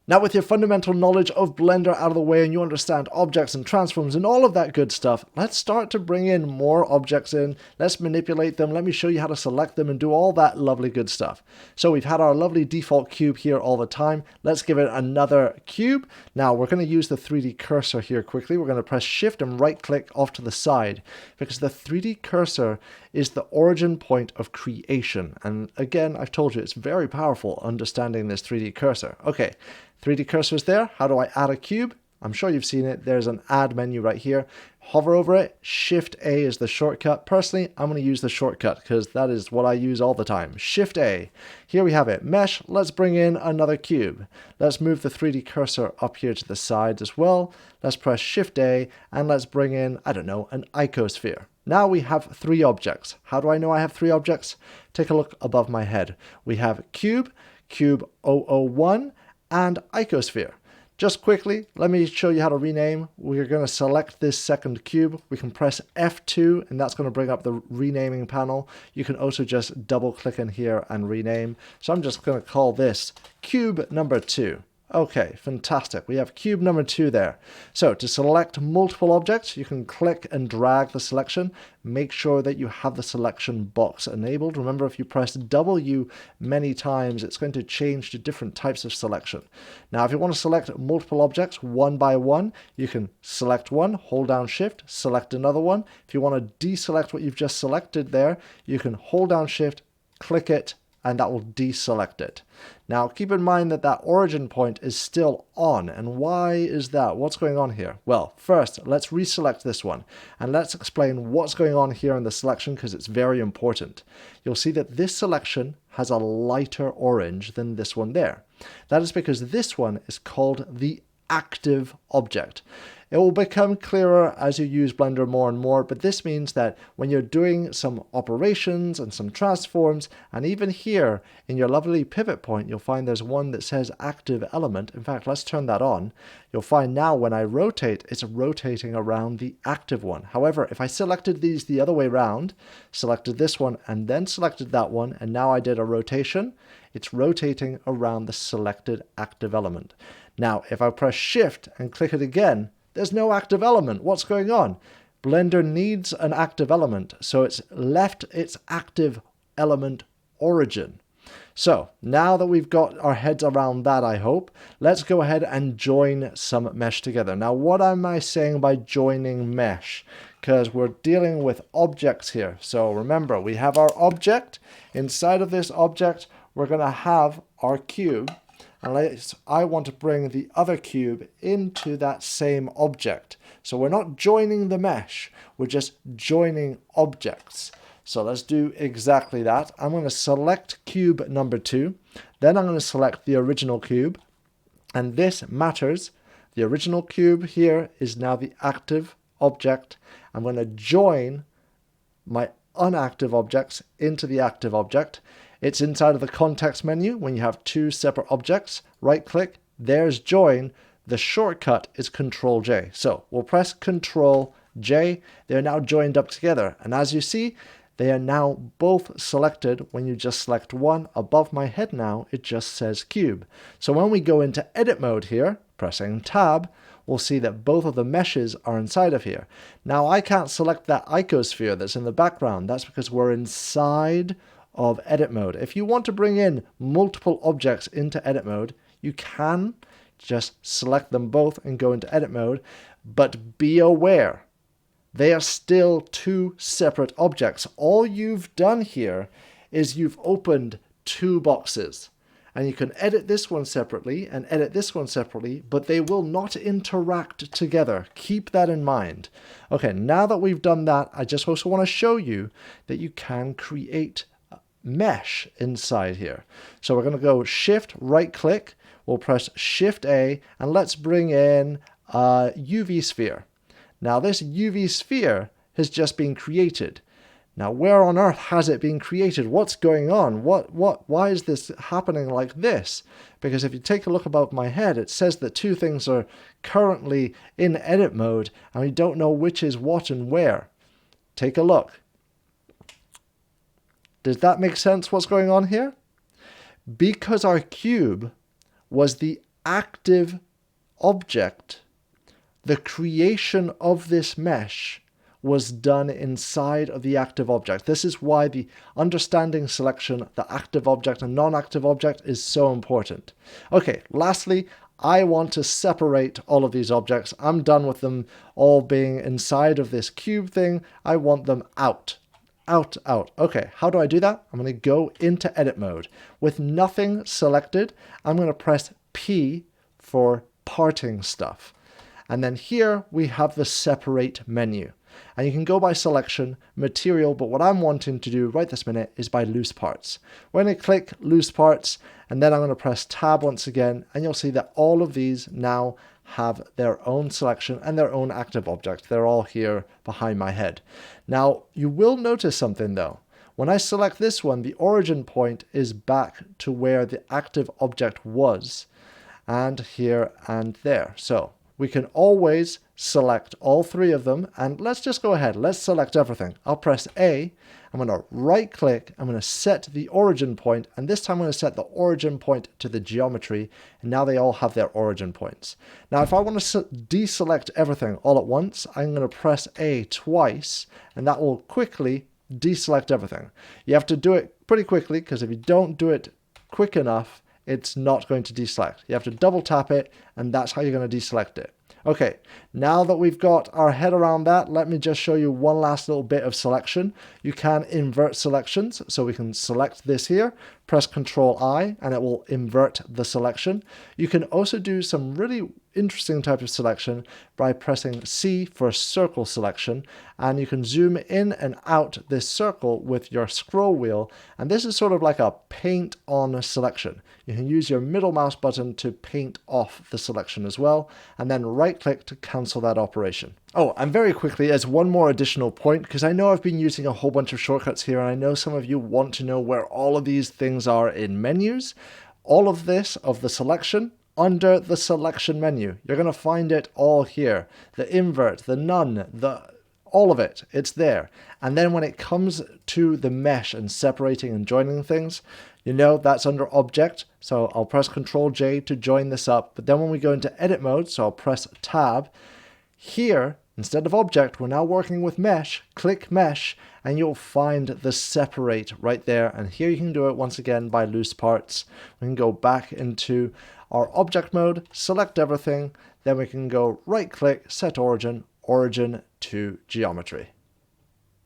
Now with your fundamental knowledge of Blender out of the way and you understand objects and transforms and all of that good stuff, let's start to bring in more objects in. Let's manipulate them. Let me show you how to select them and do all that lovely good stuff. So we've had our lovely default cube here all the time. Let's give it another cube. Now we're going to use the 3D cursor here quickly. We're going to press Shift and right click off to the side because the 3D cursor is the origin point of creation. And again, I've told you it's very powerful understanding this 3D cursor. Okay. 3D cursor is there. How do I add a cube? I'm sure you've seen it. There's an add menu right here. Hover over it. Shift A is the shortcut. Personally, I'm going to use the shortcut because that is what I use all the time. Shift A. Here we have it. Mesh. Let's bring in another cube. Let's move the 3D cursor up here to the side as well. Let's press Shift A and let's bring in, I don't know, an icosphere. Now we have 3 objects. How do I know I have 3 objects? Take a look above my head. We have cube, cube 001, and icosphere. Just quickly, let me show you how to rename. We're going to select this second cube. We can press F2 and that's going to bring up the renaming panel. You can also just double click in here and rename. So I'm just going to call this cube number 2. Okay, fantastic. We have cube number 2 there. So to select multiple objects, you can click and drag the selection. Make sure that you have the selection box enabled. Remember, if you press W many times, it's going to change to different types of selection. Now, if you want to select multiple objects one by one, you can select one, hold down Shift, select another one. If you want to deselect what you've just selected there, you can hold down Shift, click it, and that will deselect it. Now keep in mind that that origin point is still on. And why is that? What's going on here? Well, first let's reselect this one and let's explain what's going on here in the selection because it's very important. You'll see that this selection has a lighter orange than this one there. That is because this one is called the active object. It will become clearer as you use Blender more and more, but this means that when you're doing some operations and some transforms, and even here in your lovely pivot point, you'll find there's one that says active element. In fact, let's turn that on. You'll find now when I rotate, it's rotating around the active one. However, if I selected these the other way around, selected this one and then selected that one, and now I did a rotation, it's rotating around the selected active element. Now, if I press Shift and click it again, there's no active element. What's going on? Blender needs an active element, so it's left its active element origin. So now that we've got our heads around that, I hope, let's go ahead and join some mesh together. Now, what am I saying by joining mesh? Because we're dealing with objects here. So remember, we have our object. Inside of this object, we're going to have our cube. And I want to bring the other cube into that same object. So we're not joining the mesh, we're just joining objects. So let's do exactly that. I'm going to select cube number 2. Then I'm going to select the original cube. And this matters. The original cube here is now the active object. I'm going to join my unactive objects into the active object. It's inside of the context menu when you have 2 separate objects. Right click, there's join. The shortcut is Control J. So we'll press Control J. They're now joined up together. And as you see, they are now both selected. When you just select one above my head now, it just says cube. So when we go into edit mode here, pressing Tab, we'll see that both of the meshes are inside of here. Now I can't select that icosphere that's in the background. That's because we're inside of edit mode. If you want to bring in multiple objects into edit mode, you can just select them both and go into edit mode, but be aware, they are still 2 separate objects. All you've done here is you've opened 2 boxes, and you can edit this one separately and edit this one separately, but they will not interact together. Keep that in mind. Okay, now that we've done that, I just also want to show you that you can create mesh inside here. So we're going to go Shift, right click, we'll press Shift A, and let's bring in a UV sphere. Now this UV sphere has just been created. Now where on earth has it been created? What's going on? Why is this happening like this? Because if you take a look above my head, it says that 2 things are currently in edit mode, and we don't know which is what and where. Take a look. Does that make sense what's going on here? Because our cube was the active object, the creation of this mesh was done inside of the active object. This is why the understanding selection, the active object and non-active object is so important. Okay, lastly, I want to separate all of these objects. I'm done with them all being inside of this cube thing. I want them out. Out. Okay, how do I do that? I'm going to go into edit mode. With nothing selected, I'm going to press P for parting stuff. And then here we have the separate menu. And you can go by selection, material, but what I'm wanting to do right this minute is by loose parts. We're going to click loose parts, and then I'm going to press tab once again, and you'll see that all of these now have their own selection and their own active object. They're all here behind my head. Now, you will notice something though. When I select this one, the origin point is back to where the active object was, and here and there. So we can always select all three of them, and let's just go ahead. Let's select everything. I'll press A. I'm going to right click. I'm going to set the origin point, and this time I'm going to set the origin point to the geometry, and now they all have their origin points. Now if I want to deselect everything all at once, I'm going to press A twice, and that will quickly deselect everything. You have to do it pretty quickly, because if you don't do it quick enough, it's not going to deselect. You have to double tap it, and that's how you're going to deselect it. Okay, now that we've got our head around that, let me just show you one last little bit of selection. You can invert selections, so we can select this here, press Ctrl I, and it will invert the selection. You can also do some really interesting type of selection by pressing C for circle selection, and you can zoom in and out this circle with your scroll wheel, and this is sort of like a paint on selection. You can use your middle mouse button to paint off the selection as well, and then right click to cancel that operation. Oh, and very quickly, as one more additional point, because I know I've been using a whole bunch of shortcuts here, and I know some of you want to know where all of these things are in menus. All of this of the selection under the selection menu. You're going to find it all here. The invert, the none, all of it, it's there. And then when it comes to the mesh and separating and joining things, you know that's under object. So I'll press Ctrl J to join this up. But then when we go into edit mode, so I'll press tab, here, instead of object, we're now working with mesh. Click mesh, and you'll find the separate right there. And here you can do it once again by loose parts. We can go back into our object mode, select everything, then we can go right click, set origin, origin to geometry.